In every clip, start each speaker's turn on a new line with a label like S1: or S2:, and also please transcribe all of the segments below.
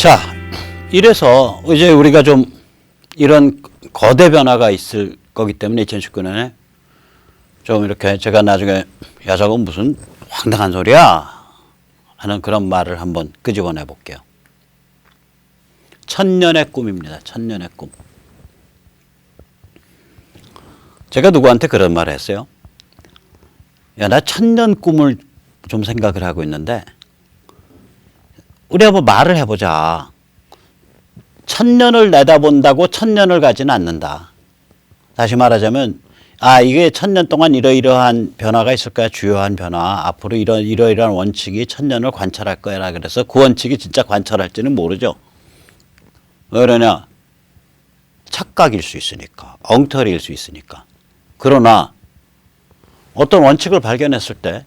S1: 자, 이래서 이제 우리가 좀 이런 거대 변화가 있을 거기 때문에 2019년에 좀 이렇게 제가 나중에 야 저거 무슨 황당한 소리야 하는 그런 말을 한번 끄집어내 볼게요. 천년의 꿈입니다. 천년의 꿈. 제가 누구한테 그런 말을 했어요. 야, 나 천년 꿈을 좀 생각을 하고 있는데 우리 한번 말을 해보자. 천년을 내다본다고 천년을 가지는 않는다. 다시 말하자면 이게 천년 동안 이러이러한 변화가 있을 거야. 주요한 변화. 앞으로 이러이러한 원칙이 천년을 관찰할 거야. 그래서 그 원칙이 진짜 관찰할지는 모르죠. 왜 그러냐. 착각일 수 있으니까. 엉터리일 수 있으니까. 그러나 어떤 원칙을 발견했을 때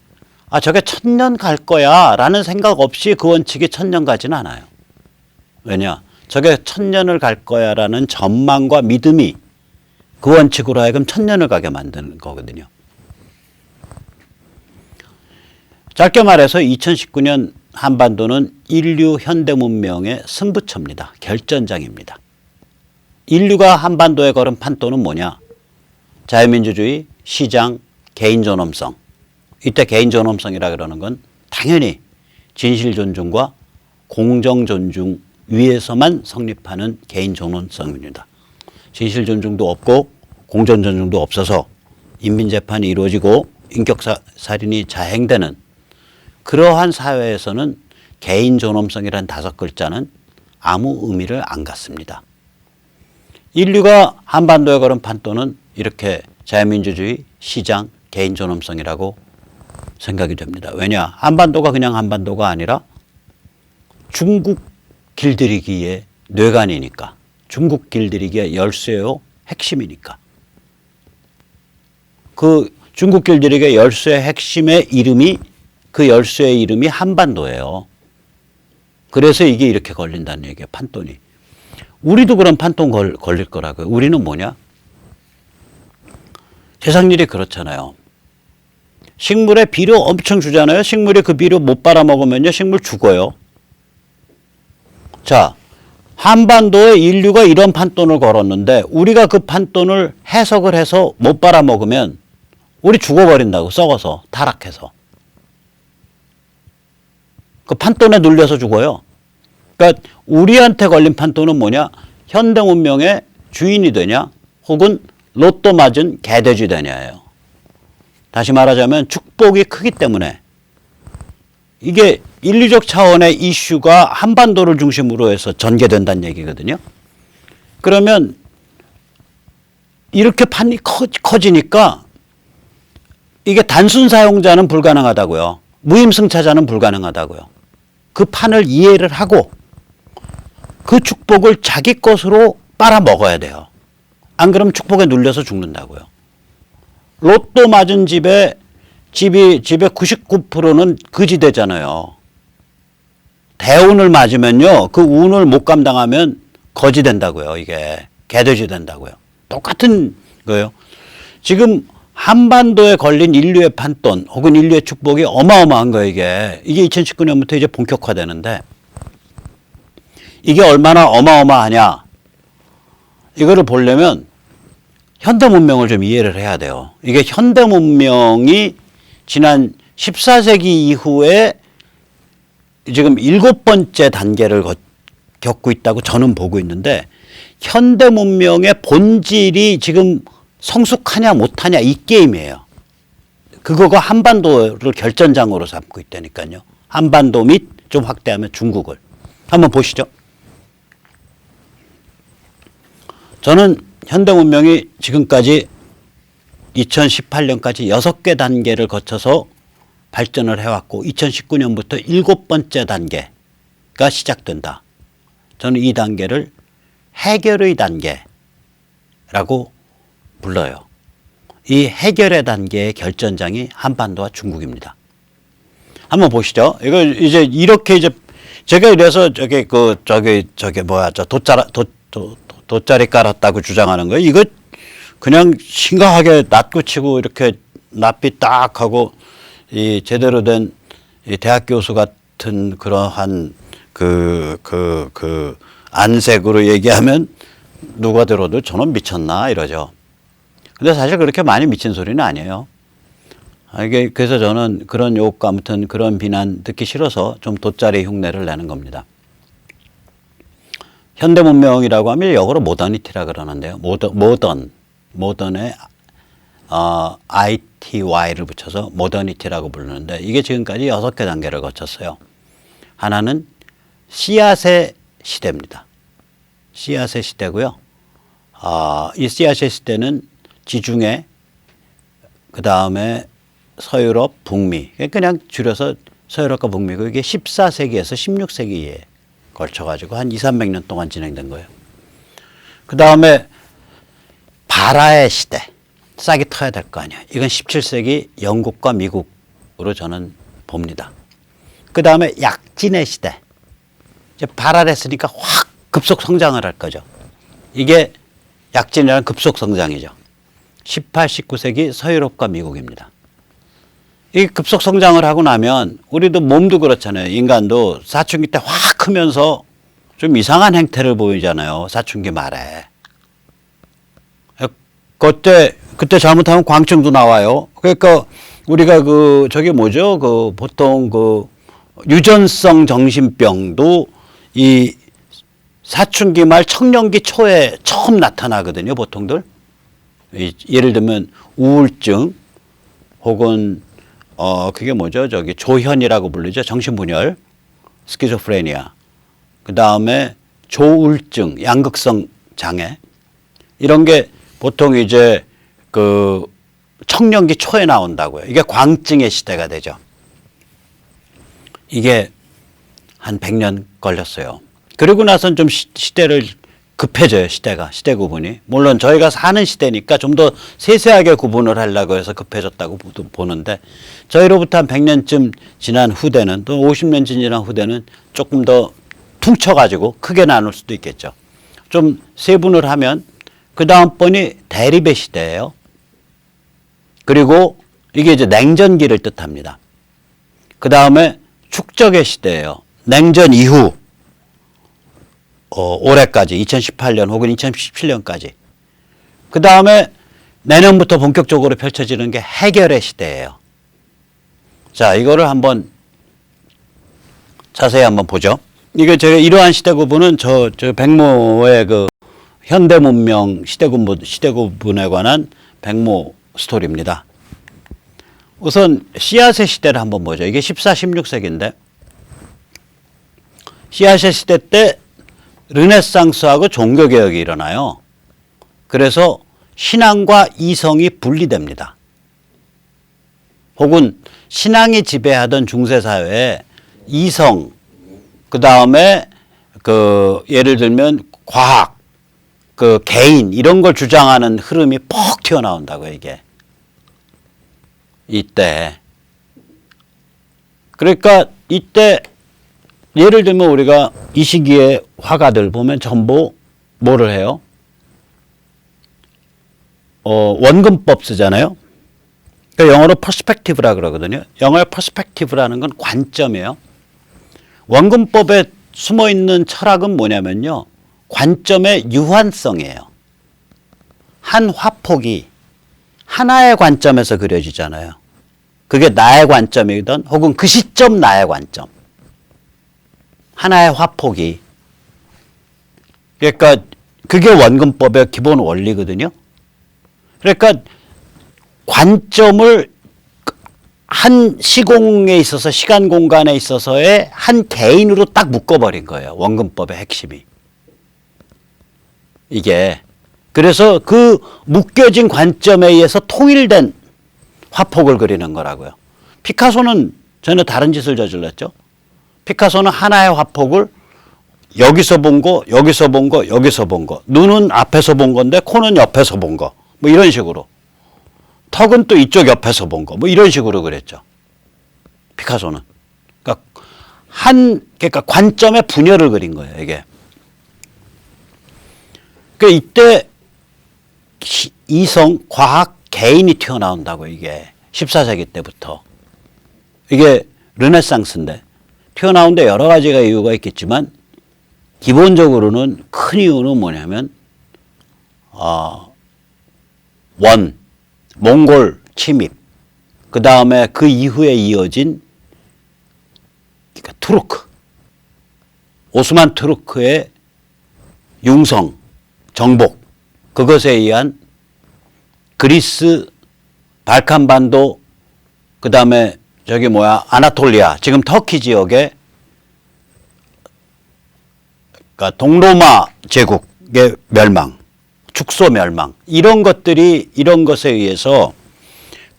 S1: 저게 천년 갈 거야 라는 생각 없이 그 원칙이 천년 가지는 않아요. 왜냐? 저게 천년을 갈 거야 라는 전망과 믿음이 그 원칙으로 하여금 천년을 가게 만드는 거거든요. 짧게 말해서 2019년 한반도는 인류 현대 문명의 승부처입니다. 결전장입니다. 인류가 한반도에 걸은 판도는 뭐냐? 자유민주주의, 시장, 개인존엄성. 이때 개인존엄성이라 그러는 건 당연히 진실존중과 공정존중 위에서만 성립하는 개인존엄성입니다. 진실존중도 없고 공정존중도 없어서 인민재판이 이루어지고 인격살인이 자행되는 그러한 사회에서는 개인존엄성이란 5글자는 아무 의미를 안 갖습니다. 인류가 한반도에 걸은 판도는 이렇게 자유민주주의, 시장, 개인존엄성이라고 생각이 됩니다. 왜냐? 한반도가 그냥 한반도가 아니라 중국 길들이기의 뇌관이니까. 중국 길들이기의 열쇠요 핵심이니까. 그 중국 길들이기의 열쇠 핵심의 이름이 그 열쇠의 이름이 한반도예요. 그래서 이게 이렇게 걸린다는 얘기예요. 판돈이. 우리도 그런 판돈 걸릴 거라고요. 우리는 뭐냐? 세상 일이 그렇잖아요. 식물에 비료 엄청 주잖아요. 식물이 그 비료 못 빨아먹으면요. 식물 죽어요. 자, 한반도에 인류가 이런 판돈을 걸었는데 우리가 그 판돈을 해석을 해서 못 빨아먹으면 우리 죽어버린다고. 썩어서 타락해서. 그 판돈에 눌려서 죽어요. 그러니까 우리한테 걸린 판돈은 뭐냐? 현대 문명의 주인이 되냐 혹은 로또 맞은 개돼지 되냐예요. 다시 말하자면 축복이 크기 때문에 이게 인류적 차원의 이슈가 한반도를 중심으로 해서 전개된다는 얘기거든요. 그러면 이렇게 판이 커지니까 이게 단순 사용자는 불가능하다고요. 무임승차자는 불가능하다고요. 그 판을 이해를 하고 그 축복을 자기 것으로 빨아먹어야 돼요. 안 그러면 축복에 눌려서 죽는다고요. 로또 맞은 집의 99%는 거지되잖아요. 대운을 맞으면요. 그 운을 못 감당하면 거지 된다고요. 이게 개돼지 된다고요. 똑같은 거예요. 지금 한반도에 걸린 인류의 판돈 혹은 인류의 축복이 어마어마한 거예요. 이게 2019년부터 이제 본격화되는데 이게 얼마나 어마어마하냐. 이거를 보려면 현대 문명을 좀 이해를 해야 돼요. 이게 현대 문명이 지난 14세기 이후에 지금 7번째 단계를 겪고 있다고 저는 보고 있는데 현대 문명의 본질이 지금 성숙하냐 못하냐 이 게임이에요. 그거가 한반도를 결전장으로 삼고 있다니까요. 한반도 및 좀 확대하면 중국을. 한번 보시죠. 저는 현대 문명이 지금까지 2018년까지 6개 단계를 거쳐서 발전을 해왔고 2019년부터 7번째 단계가 시작된다. 저는 이 단계를 해결의 단계라고 불러요. 이 해결의 단계의 결전장이 한반도와 중국입니다. 한번 보시죠. 이거 이제 이렇게 이제 제가 이래서 돗자리 깔았다고 주장하는 거예요. 이거 그냥 심각하게 낫고 치고 이렇게 낯빛 딱 하고 이 제대로 된 이 대학 교수 같은 그러한 안색으로 얘기하면 누가 들어도 저는 미쳤나 이러죠. 근데 사실 그렇게 많이 미친 소리는 아니에요. 이게 그래서 저는 그런 욕 아무튼 그런 비난 듣기 싫어서 좀 돗자리 흉내를 내는 겁니다. 현대 문명이라고 하면 영어로 모더니티라 그러는데요. 모던에 ITY를 붙여서 모더니티라고 부르는데 이게 지금까지 6개 단계를 거쳤어요. 하나는 씨앗의 시대입니다. 씨앗의 시대고요. 이 씨앗의 시대는 지중해, 그 다음에 서유럽, 북미. 그냥 줄여서 서유럽과 북미고 이게 14세기에서 16세기에 걸쳐가지고 한 200~300년 동안 진행된 거예요. 그 다음에 바라의 시대. 싹이 터야 될 거 아니에요. 이건 17세기 영국과 미국으로 저는 봅니다. 그 다음에 약진의 시대. 이제 발화를 했으니까 확 급속 성장을 할 거죠. 이게 약진이라는 급속 성장이죠. 18, 19세기 서유럽과 미국입니다. 이 급속 성장을 하고 나면 우리도 몸도 그렇잖아요. 인간도 사춘기 때 확 크면서 좀 이상한 행태를 보이잖아요. 사춘기 말에. 그때 잘못하면 광증도 나와요. 그러니까 우리가 저게 뭐죠? 보통 유전성 정신병도 이 사춘기 말 청년기 초에 처음 나타나거든요, 보통들. 예를 들면 우울증 혹은 그게 뭐죠? 저기 조현이라고 불리죠. 정신분열, 스키조프레니아. 그 다음에 조울증, 양극성 장애. 이런 게 보통 이제 청년기 초에 나온다고요. 이게 광증의 시대가 되죠. 이게 한 100년 걸렸어요. 그리고 나선 좀 시대를 급해져요. 시대 구분이. 물론 저희가 사는 시대니까 좀 더 세세하게 구분을 하려고 해서 급해졌다고 보는데 저희로부터 한 100년쯤 지난 후대는 또 50년 지난 후대는 조금 더 퉁쳐가지고 크게 나눌 수도 있겠죠. 좀 세분을 하면 그 다음번이 대립의 시대예요. 그리고 이게 이제 냉전기를 뜻합니다. 그 다음에 축적의 시대예요. 냉전 이후 올해까지 2018년 혹은 2017년까지. 그 다음에 내년부터 본격적으로 펼쳐지는 게 해결의 시대예요. 자, 이거를 한번 자세히 한번 보죠. 이게 제가 이러한 시대 구분은 저 백모의 현대 문명 시대 구분에 관한 백모 스토리입니다. 우선 씨앗의 시대를 한번 보죠. 이게 14, 16세기인데 씨앗의 시대 때 르네상스하고 종교개혁이 일어나요. 그래서 신앙과 이성이 분리됩니다. 혹은 신앙이 지배하던 중세사회에 이성, 그 다음에 예를 들면 과학, 개인 이런 걸 주장하는 흐름이 퍽 튀어나온다고요. 이게 이때. 그러니까 이때 예를 들면 우리가 이 시기에 화가들 보면 전부 뭐를 해요? 원근법 쓰잖아요. 그러니까 영어로 퍼스펙티브라 그러거든요. 영어의 퍼스펙티브라는 건 관점이에요. 원근법에 숨어 있는 철학은 뭐냐면요. 관점의 유한성이에요. 한 화폭이 하나의 관점에서 그려지잖아요. 그게 나의 관점이든 혹은 그 시점 나의 관점. 하나의 화폭이. 그러니까 그게 원근법의 기본 원리거든요. 그러니까 관점을 한 시공에 있어서 시간 공간에 있어서의 한 개인으로 딱 묶어버린 거예요. 원근법의 핵심이. 이게. 그래서 그 묶여진 관점에 의해서 통일된 화폭을 그리는 거라고요. 피카소는 전혀 다른 짓을 저질렀죠. 피카소는 하나의 화폭을 여기서 본 거, 여기서 본 거, 여기서 본 거. 눈은 앞에서 본 건데 코는 옆에서 본 거. 뭐 이런 식으로. 턱은 또 이쪽 옆에서 본 거. 뭐 이런 식으로 그랬죠. 피카소는. 그러니까 관점의 분열을 그린 거예요, 이게. 그러니까 이때 이성, 과학, 개인이 튀어나온다고 이게 14세기 때부터. 이게 르네상스인데 튀어나오는데 여러 가지가 이유가 있겠지만 기본적으로는 큰 이유는 뭐냐면 몽골 침입, 그 다음에 그 이후에 이어진 그러니까 투르크, 오스만 투르크의 융성, 정복, 그것에 의한 그리스, 발칸반도, 그 다음에 아나톨리아, 지금 터키 지역의 그러니까 동로마 제국의 멸망, 축소 멸망, 이런 것에 의해서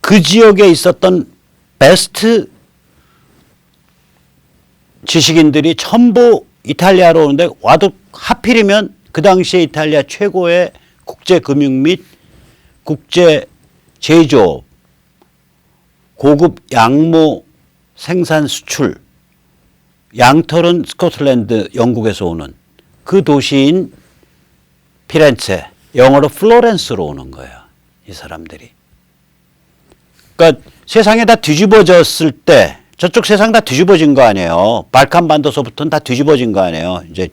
S1: 그 지역에 있었던 베스트 지식인들이 전부 이탈리아로 오는데 와도 하필이면 그 당시에 이탈리아 최고의 국제금융 및 국제 제조업, 고급 양모 생산 수출, 양털은 스코틀랜드, 영국에서 오는 그 도시인 피렌체, 영어로 플로렌스로 오는 거예요. 이 사람들이. 그러니까 세상에 다 뒤집어졌을 때 저쪽 세상 다 뒤집어진 거 아니에요. 발칸반도서부터는 다 뒤집어진 거 아니에요. 이제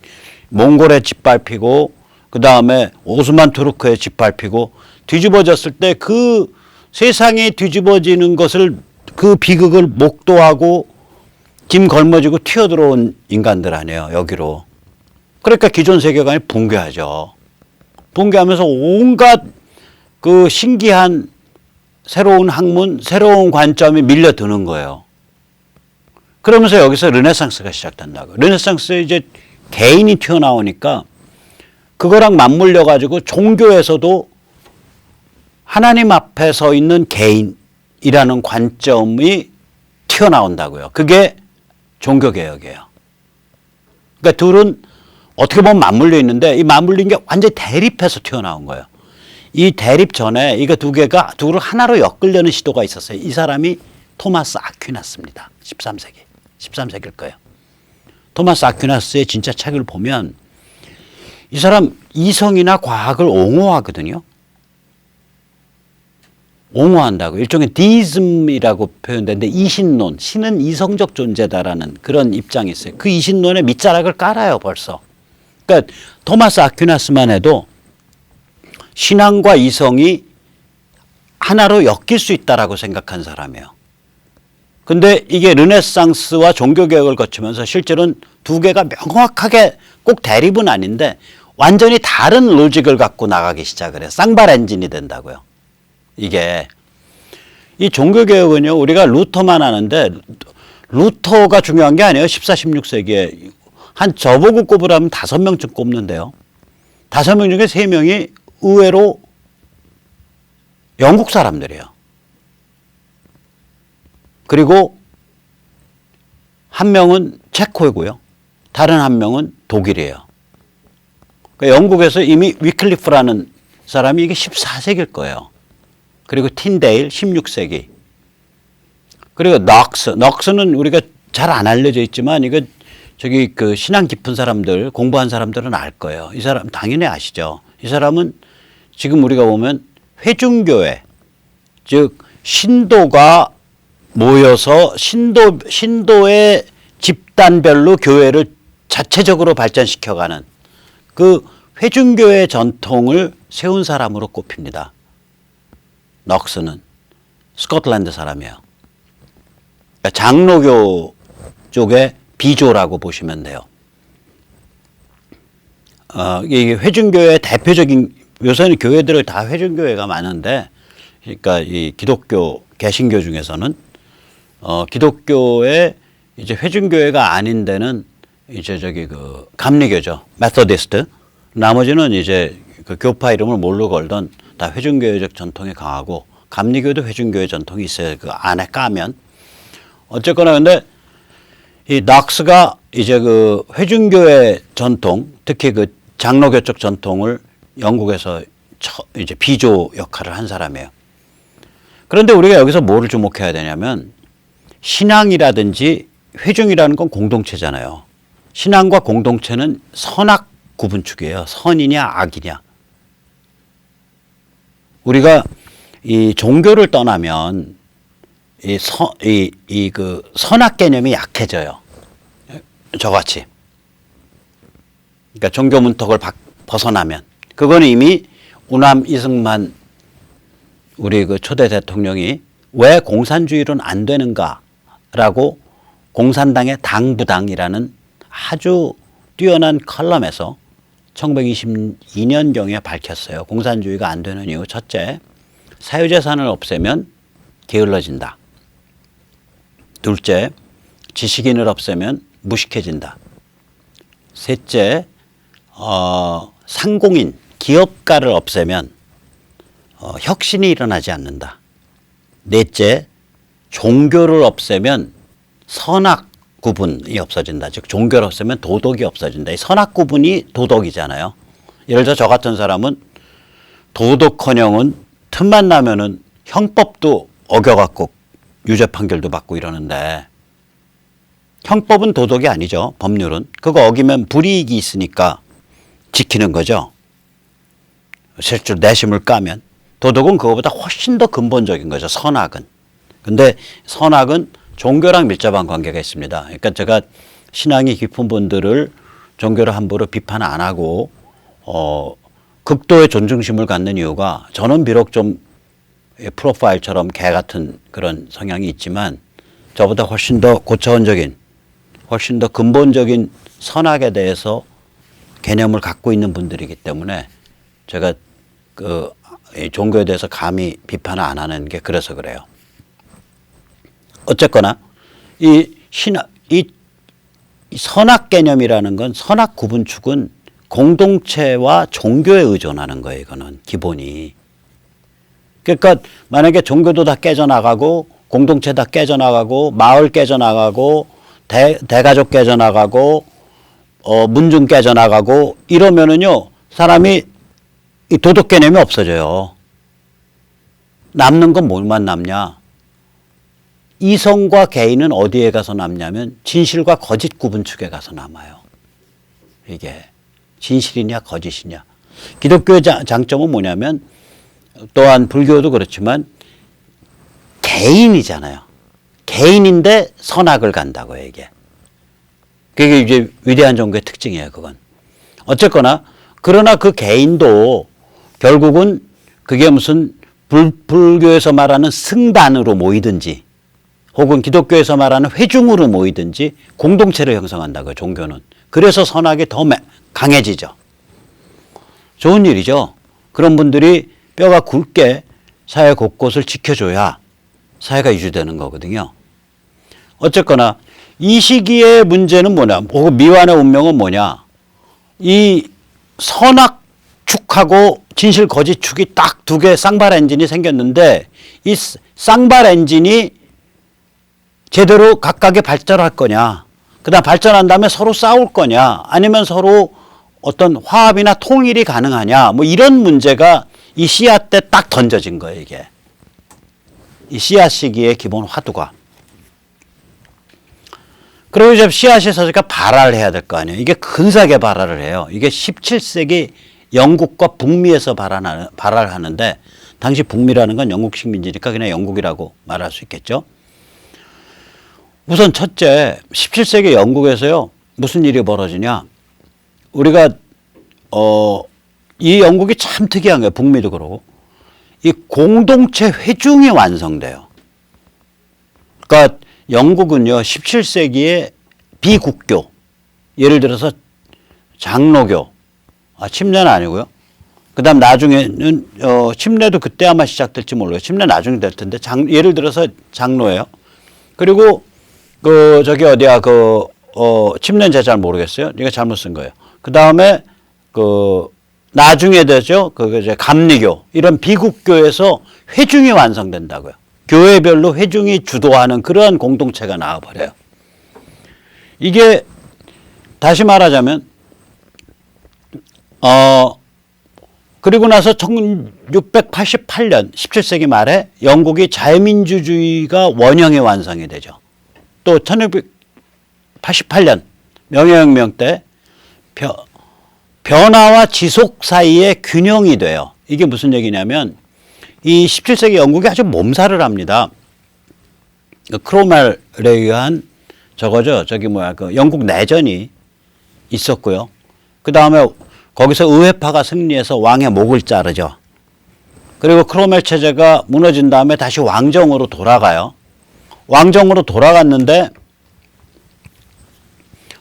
S1: 몽골에 짓밟히고 그 다음에 오스만 투르크에 짓밟히고 뒤집어졌을 때 그 세상에 뒤집어지는 것을 그 비극을 목도하고 짐 걸머지고 튀어들어온 인간들 아니에요. 여기로. 그러니까 기존 세계관이 붕괴하죠. 붕괴하면서 온갖 그 신기한 새로운 학문, 새로운 관점이 밀려드는 거예요. 그러면서 여기서 르네상스가 시작된다고. 르네상스에 이제 개인이 튀어나오니까 그거랑 맞물려 가지고 종교에서도 하나님 앞에 서 있는 개인이라는 관점이 튀어나온다고요. 그게 종교개혁이에요. 그러니까 둘은 어떻게 보면 맞물려 있는데 이 맞물린 게 완전히 대립해서 튀어나온 거예요. 이 대립 전에 이거 둘을 하나로 엮으려는 시도가 있었어요. 이 사람이 토마스 아퀴나스입니다. 13세기일 거예요. 토마스 아퀴나스의 진짜 책을 보면 이 사람 이성이나 과학을 옹호하거든요. 옹호한다고. 일종의 디즘이라고 표현되는데 이신론, 신은 이성적 존재다라는 그런 입장이 있어요. 그 이신론에 밑자락을 깔아요, 벌써. 그러니까 토마스 아퀴나스만 해도 신앙과 이성이 하나로 엮일 수 있다라고 생각한 사람이에요. 근데 이게 르네상스와 종교개혁을 거치면서 실제로는 두 개가 명확하게 꼭 대립은 아닌데 완전히 다른 로직을 갖고 나가기 시작을 해요. 쌍발 엔진이 된다고요. 이게 이 종교개혁은요, 우리가 루터만 아는데 루터가 중요한 게 아니에요. 14, 16세기에 한 저보고 꼽으라면 5명쯤 꼽는데요. 5명 중에 3명이 의외로 영국 사람들이에요. 그리고 한 명은 체코이고요. 다른 한 명은 독일이에요. 그러니까 영국에서 이미 위클리프라는 사람이 이게 14세기일 거예요. 그리고 틴데일 16세기. 그리고 넉스는 우리가 잘 안 알려져 있지만 이거 그 신앙 깊은 사람들, 공부한 사람들은 알 거예요. 이 사람 당연히 아시죠. 이 사람은 지금 우리가 보면 회중교회, 즉 신도가 모여서 신도의 집단별로 교회를 자체적으로 발전시켜가는 그 회중교회 전통을 세운 사람으로 꼽힙니다. 넉스는 스코틀랜드 사람이에요. 그러니까 장로교 쪽의 비조라고 보시면 돼요. 이게 회중교회의 대표적인, 요새는 교회들을 다 회중교회가 많은데, 그러니까 이 기독교, 개신교 중에서는, 기독교의 이제 회중교회가 아닌 데는 이제 그 감리교죠. 메소디스트. 나머지는 이제 그 교파 이름을 뭘로 걸던 다 회중교회적 전통이 강하고, 감리교도 회중교회 전통이 있어요. 그 안에 까면. 어쨌거나 근데 이 넉스가 이제 그 회중교회 전통, 특히 그 장로교 쪽 전통을 영국에서 이제 비조 역할을 한 사람이에요. 그런데 우리가 여기서 뭐를 주목해야 되냐면 신앙이라든지 회중이라는 건 공동체잖아요. 신앙과 공동체는 선악 구분축이에요. 선이냐 악이냐. 우리가 이 종교를 떠나면 그 선악 개념이 약해져요. 저같이. 그러니까 종교 문턱을 벗어나면 그거는 이미 우남 이승만 우리 그 초대 대통령이 왜 공산주의로는 안 되는가라고 공산당의 당부당이라는 아주 뛰어난 컬럼에서 1922년경에 밝혔어요. 공산주의가 안 되는 이유 첫째, 사유재산을 없애면 게을러진다. 둘째, 지식인을 없애면 무식해진다. 셋째, 상공인, 기업가를 없애면 혁신이 일어나지 않는다. 넷째, 종교를 없애면 선악 구분이 없어진다. 즉 종교를 없애면 도덕이 없어진다. 이 선악 구분이 도덕이잖아요. 예를 들어 저 같은 사람은 도덕커녕은 틈만 나면은 형법도 어겨갖고 유죄 판결도 받고 이러는데 형법은 도덕이 아니죠. 법률은. 그거 어기면 불이익이 있으니까 지키는 거죠. 실제로 내심을 까면. 도덕은 그거보다 훨씬 더 근본적인 거죠. 선악은. 근데 선악은 종교랑 밀접한 관계가 있습니다. 그러니까 제가 신앙이 깊은 분들을 종교를 함부로 비판 안 하고 극도의 존중심을 갖는 이유가 저는 비록 좀 프로파일처럼 개 같은 그런 성향이 있지만 저보다 훨씬 더 고차원적인 훨씬 더 근본적인 선악에 대해서 개념을 갖고 있는 분들이기 때문에 제가 그 종교에 대해서 감히 비판을 안 하는 게 그래서 그래요. 어쨌거나 이 선악 개념이라는 건 선악 구분축은 공동체와 종교에 의존하는 거예요. 이거는 기본이. 그러니까 만약에 종교도 다 깨져나가고 공동체 다 깨져나가고 마을 깨져나가고 대가족 깨져나가고 문중 깨져나가고 이러면은요 사람이 이 도덕 개념이 없어져요. 남는 건 뭘만 남냐? 이성과 개인은 어디에 가서 남냐면 진실과 거짓 구분축에 가서 남아요. 이게 진실이냐 거짓이냐. 기독교의 장점은 뭐냐면 또한 불교도 그렇지만 개인이잖아요. 개인인데 선악을 간다고요, 이게. 그게 이제 위대한 종교의 특징이에요, 그건. 어쨌거나 그러나 그 개인도 결국은 그게 무슨 불교에서 말하는 승단으로 모이든지 혹은 기독교에서 말하는 회중으로 모이든지 공동체를 형성한다고요, 종교는. 그래서 선악이 더 강해지죠. 좋은 일이죠. 그런 분들이 뼈가 굵게 사회 곳곳을 지켜줘야 사회가 유지되는 거거든요. 어쨌거나 이 시기의 문제는 뭐냐, 혹은 미완의 운명은 뭐냐. 이 선악축하고 진실 거짓축이 딱 두 개 쌍발 엔진이 생겼는데 이 쌍발 엔진이 제대로 각각의 발전할 거냐, 그 다음 발전한 다음에 서로 싸울 거냐, 아니면 서로 어떤 화합이나 통일이 가능하냐, 뭐 이런 문제가 이 씨앗 때 딱 던져진 거예요, 이게. 이 씨앗 시기의 기본 화두가. 그리고 이제 씨앗이 서니까 발화를 해야 될 거 아니에요. 이게 근사하게 발화를 해요. 이게 17세기 영국과 북미에서 발화를 하는데, 당시 북미라는 건 영국 식민지니까 그냥 영국이라고 말할 수 있겠죠. 우선 첫째, 17세기 영국에서요, 무슨 일이 벌어지냐. 우리가, 이 영국이 참 특이한 거예요. 북미도 그러고. 이 공동체 회중이 완성돼요. 그러니까 영국은요, 17세기에 비국교, 예를 들어서 장로교, 침례는 아니고요. 그 다음 나중에는, 침례도 그때 아마 시작될지 몰라요. 침례 나중에 될 텐데, 예를 들어서 장로예요. 그리고, 침례는 제가 잘 모르겠어요. 이거 잘못 쓴 거예요. 그 다음에, 나중에 되죠. 이제 감리교, 이런 비국교에서 회중이 완성된다고요. 교회별로 회중이 주도하는 그러한 공동체가 나와버려요. 이게 다시 말하자면 그리고 나서 1688년 17세기 말에 영국이 자유민주주의가 원형의 완성이 되죠. 또 1688년 명예혁명 때 변화와 지속 사이에 균형이 돼요. 이게 무슨 얘기냐면 이 17세기 영국이 아주 몸살을 합니다. 크로멜에 의한 저거죠. 저기 뭐야 그 영국 내전이 있었고요. 그 다음에 거기서 의회파가 승리해서 왕의 목을 자르죠. 그리고 크로멜 체제가 무너진 다음에 다시 왕정으로 돌아가요. 왕정으로 돌아갔는데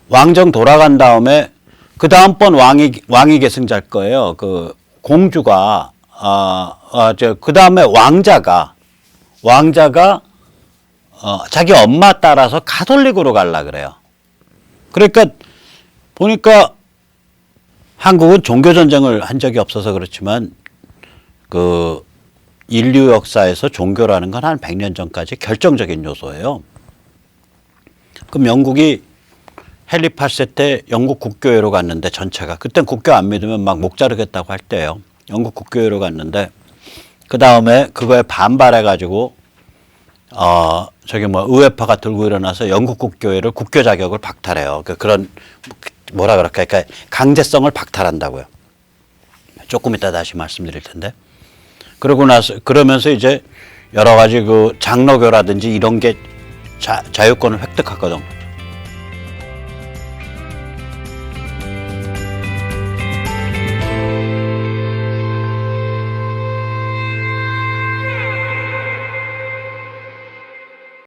S1: 왕정 돌아간 다음에 그 다음번 왕이 계승자일 거예요. 그 공주가 그 다음에 왕자가 자기 엄마 따라서 가톨릭으로 갈라 그래요. 그러니까 보니까 한국은 종교 전쟁을 한 적이 없어서 그렇지만 그 인류 역사에서 종교라는 건 한 100년 전까지 결정적인 요소예요. 그럼 영국이 헨리 8세 때 영국 국교회로 갔는데 전체가 그땐 국교 안 믿으면 막 목 자르겠다고 할 때예요. 영국 국교회로 갔는데 그 다음에 그거에 반발해가지고 저기 뭐 의회파가 들고 일어나서 영국 국교회를 국교 자격을 박탈해요. 그런 뭐라 그럴까, 그러니까 강제성을 박탈한다고요. 조금 이따 다시 말씀드릴 텐데. 그러고 나서 그러면서 이제 여러 가지 그 장로교라든지 이런 게 자유권을 획득하거든.